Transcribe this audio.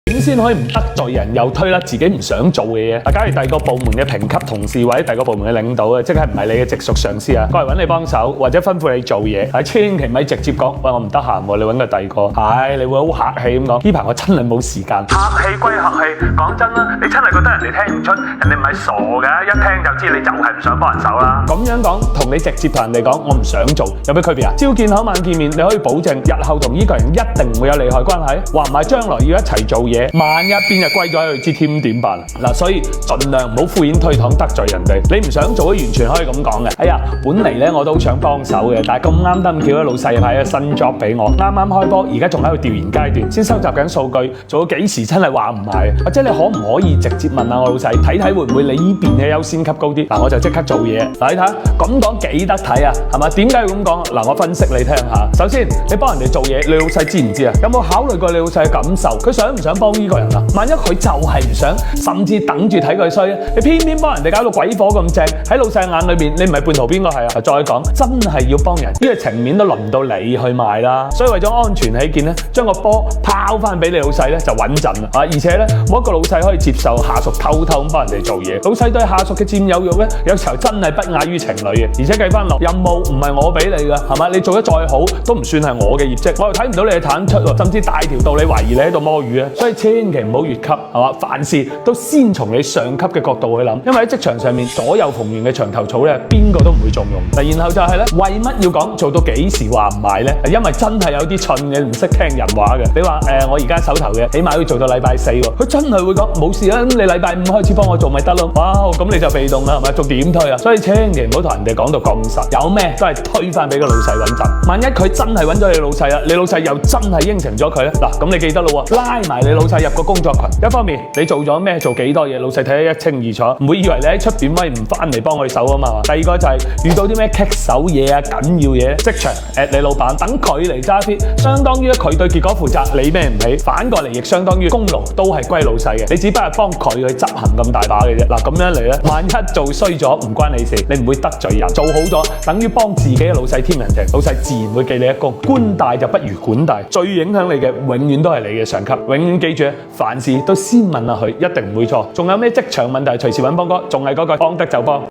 點先可以唔得罪人又推甩自己唔想做嘅嘢？假如第二個部門嘅評級同事或者第二個部門嘅領導啊，即係唔係你嘅直屬上司啊，過嚟揾你幫手或者吩咐你做嘢，千祈咪直接講，喂，我唔得閒喎，你揾個第二個。係，你會好客氣咁講，呢排我真係冇時間。客氣歸客氣，講真啦，你真係覺得人哋聽唔出，人哋唔係傻嘅，一聽就知你就係唔想幫人手啦。咁樣講，同你直接同人哋講我唔想做，有咩區別啊？朝見口晚見面，你可以保證日後同呢個人一定唔會有利害關係，話唔埋將來要一齊做嘢。萬一邊日歸咗喺佢支 team 點辦？嗱，所以盡量唔好敷衍推搪得罪人哋。你唔想做，完全可以咁講嘅。哎呀，本嚟咧我都好想幫手嘅，但係咁啱得咁巧，老細派咗新 job 俾我，啱啱開波，而家仲喺度調研階段，先收集緊數據，做到幾時真係話唔埋。或者你可唔可以直接問下我老細，睇睇會唔會你呢邊嘅優先級高啲？嗱，我就即刻做嘢。嗱，你睇下咁講幾得睇啊？係嘛？點解要咁講？嗱，我分析你聽下。首先，你幫人哋做嘢，你老細知唔知啊？有冇考慮過你老細嘅感受？佢想唔想幫呢個人啊？萬一佢就係唔想，甚至等住睇佢衰，你偏偏幫人哋搞到鬼火咁正，喺老細眼裏面，你唔係半途邊個係啊？再講，真係要幫人，呢個情面都輪唔到你去賣啦。所以為咗安全起見咧，將個波拋翻俾你老細咧就穩陣啦。而且咧，冇一個老細可以接受下屬偷偷咁幫人哋做嘢。老細對下屬嘅佔有欲咧，有時候真係不亞於情侶嘅。而且計翻落任務唔係我俾你㗎，係嘛？你做得再好都唔算係我嘅業績，我又睇唔到你嘅產出喎，甚至大條道理懷疑你喺度摸魚啊！所以千祈唔好越級，係嘛？凡事都先從你上級嘅角度去諗，因為喺職場上面左右逢源嘅牆頭草咧，邊個都唔會重用。嗱，然後就係咧，為乜要講做到幾時話唔賣咧？因為真係有啲蠢嘅唔識聽人話嘅。你話我而家手頭嘅，起碼要做到禮拜4喎，佢真係會講冇事啦，咁你禮拜5開始幫我做咪得咯？哇，咁你就被動啦，係咪？仲點推啊？所以千祈唔好同人哋講到咁實，有咩都係推翻俾個老細穩陣。萬一佢真係揾咗你老細啦，你老細又真係應承咗佢咧，嗱，咁你記得咯喎，拉埋你老細入個工作群，一方面你做咗咩，做幾多嘢，老細睇得一清二楚，唔會以為你喺出邊威唔翻嚟幫佢手啊嘛。第二個就係遇到啲咩棘手嘢啊、緊要嘢，職場你老闆等佢嚟揸 fit，相當於佢對結果負責，你孭唔起，反過嚟亦相當於功勞都係歸老細嘅，你只不過係幫佢去執行咁大把嘅啫。嗱，咁樣嚟咧，萬一做衰咗唔關你事，你唔會得罪人，做好咗等於幫自己嘅老細添人情，老細自然會記你一功。官大就不如管大，最影響你嘅永遠都係你嘅上級。永遠記住，凡事都先問下佢，一定唔會錯。仲有咩職場問題隨時揾邦哥，仲係嗰句幫得就幫。